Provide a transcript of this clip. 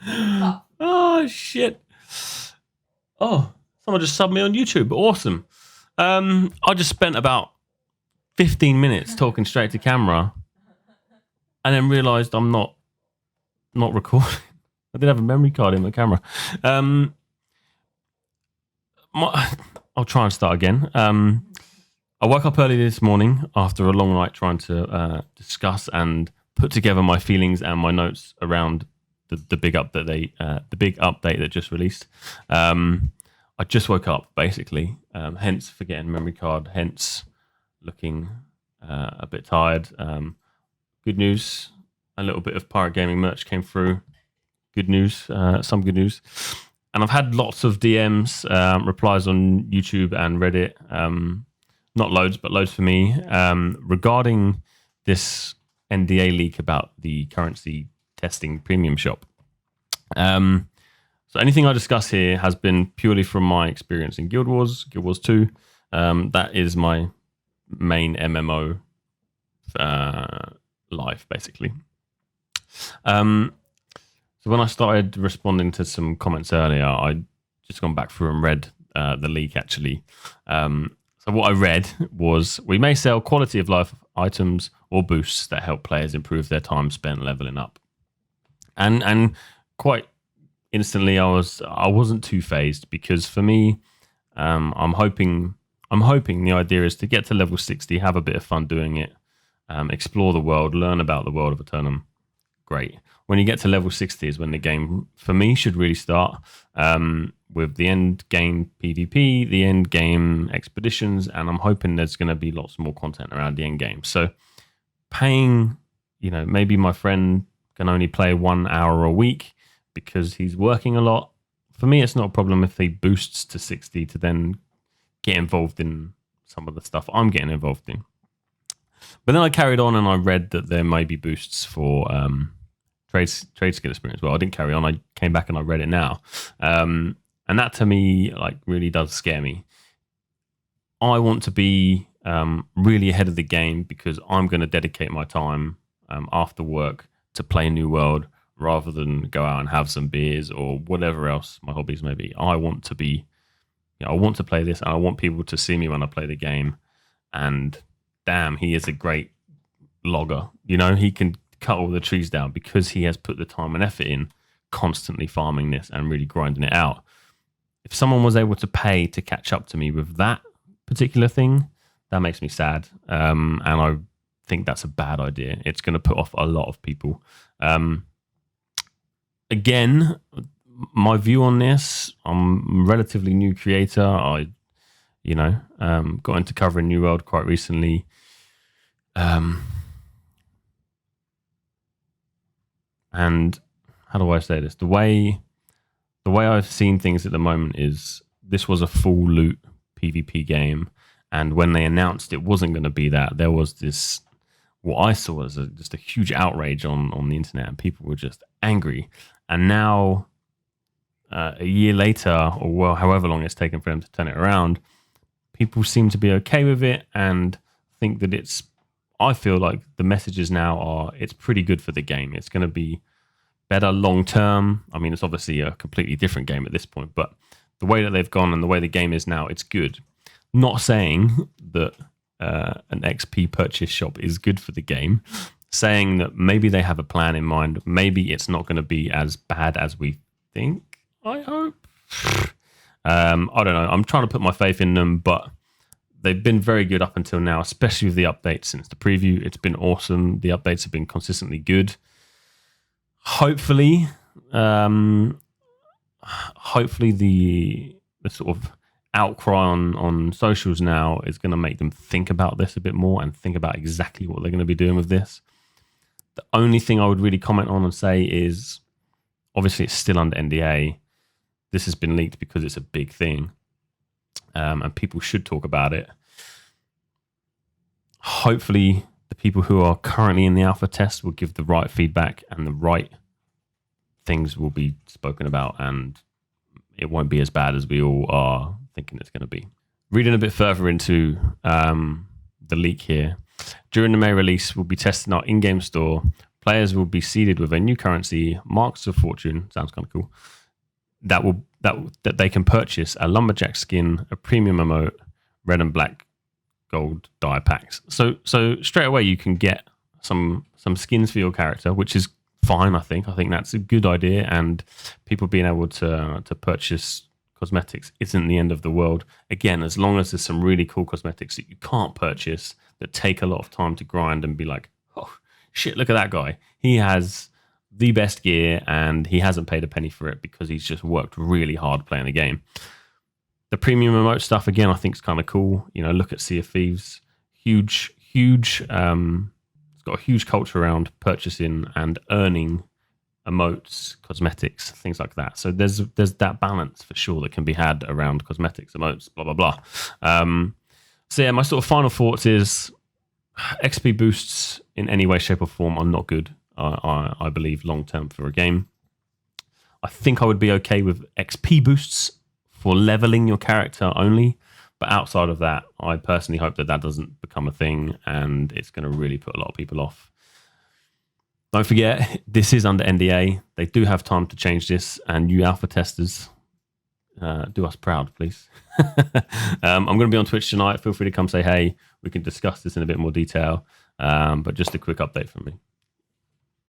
Oh shit. Oh, someone just subbed me on YouTube. Awesome. I just spent about 15 minutes talking straight to camera and then realised I'm not recording. I did have a memory card in my camera. I'll try and start again. I woke up early this morning after a long night trying to discuss and put together my feelings and my notes around the big update that just released. I just woke up basically, hence forgetting memory card, hence looking a bit tired. Good news, a little bit of Pirate Gaming merch came through. Good news, some good news. And I've had lots of DMs, replies on YouTube and Reddit, not loads, but loads for me, regarding this NDA leak about the currency testing premium shop. So anything I discuss here has been purely from my experience in Guild Wars 2. That is my main MMO life, basically. So when I started responding to some comments earlier, I just gone back through and read the leak, actually. So what I read was, we may sell quality of life items or boosts that help players improve their time spent leveling up. And quite instantly, I wasn't too phased, because for me, I'm hoping the idea is to get to level 60, have a bit of fun doing it, explore the world, learn about the world of Eternum. Great. When you get to level 60 is when the game, for me, should really start, with the end game PvP, the end game expeditions, and I'm hoping there's going to be lots more content around the end game. So paying, maybe my friend can only play 1 hour a week because he's working a lot. For me, it's not a problem if he boosts to 60 to then get involved in some of the stuff I'm getting involved in. But then I carried on and I read that there may be boosts for trade skill experience. Well, I didn't carry on. I came back and I read it now. And that to me, really does scare me. I want to be really ahead of the game, because I'm going to dedicate my time after work to play New World, rather than go out and have some beers or whatever else my hobbies may be. I want to be, I want to play this, and I want people to see me when I play the game. And damn, he is a great logger. He can cut all the trees down because he has put the time and effort in, constantly farming this and really grinding it out. If someone was able to pay to catch up to me with that particular thing, that makes me sad. And I think that's a bad idea. It's going to put off a lot of people. Again, my view on this, I'm a relatively new creator. I, got into covering New World quite recently. And how do I say this? The way I've seen things at the moment is, this was a full loot PvP game, and when they announced it wasn't going to be that, there was this, what I saw as just a huge outrage on the internet, and people were just angry. And now, a year later, or however long it's taken for them to turn it around, people seem to be okay with it and think that I feel like the messages now are, it's pretty good for the game. It's going to be better long term. I mean, it's obviously a completely different game at this point, but the way that they've gone and the way the game is now, it's good. Not saying that an XP purchase shop is good for the game, saying that maybe they have a plan in mind. Maybe it's not going to be as bad as we think, I hope. I don't know. I'm trying to put my faith in them, but they've been very good up until now, especially with the updates since the preview. It's been awesome. The updates have been consistently good. Hopefully the sort of outcry on socials now is going to make them think about this a bit more and think about exactly what they're going to be doing with this. The only thing I would really comment on and say is, obviously it's still under NDA. This has been leaked because it's a big thing, and people should talk about it. Hopefully the people who are currently in the alpha test will give the right feedback and the right things will be spoken about, and it won't be as bad as we all are thinking it's going to be. Reading a bit further into the leak here, during the May release, we'll be testing our in-game store, Players will be seeded with a new currency, Marks of Fortune. Sounds kind of cool. That they can purchase a lumberjack skin, a premium emote, red and black gold dye packs. So straight away you can get some skins for your character, which is fine. I think that's a good idea, and people being able to purchase cosmetics isn't the end of the world. Again, as long as there's some really cool cosmetics that you can't purchase that take a lot of time to grind and be like, oh shit, look at that guy. He has the best gear and he hasn't paid a penny for it because he's just worked really hard playing the game. The premium emote stuff, again, I think is kind of cool. You know, look at Sea of Thieves. Huge, it's got a huge culture around purchasing and earning emotes, cosmetics, things like that. So there's that balance for sure that can be had around cosmetics, emotes, blah, blah, blah. So yeah, my sort of final thoughts is XP boosts in any way, shape or form are not good. I believe long term for a game. I think I would be okay with XP boosts for leveling your character only. But outside of that, I personally hope that doesn't become a thing and it's going to really put a lot of people off. Don't forget, this is under NDA. They do have time to change this, and you alpha testers, do us proud, please. I'm going to be on Twitch tonight. Feel free to come say hey. We can discuss this in a bit more detail. But just a quick update from me.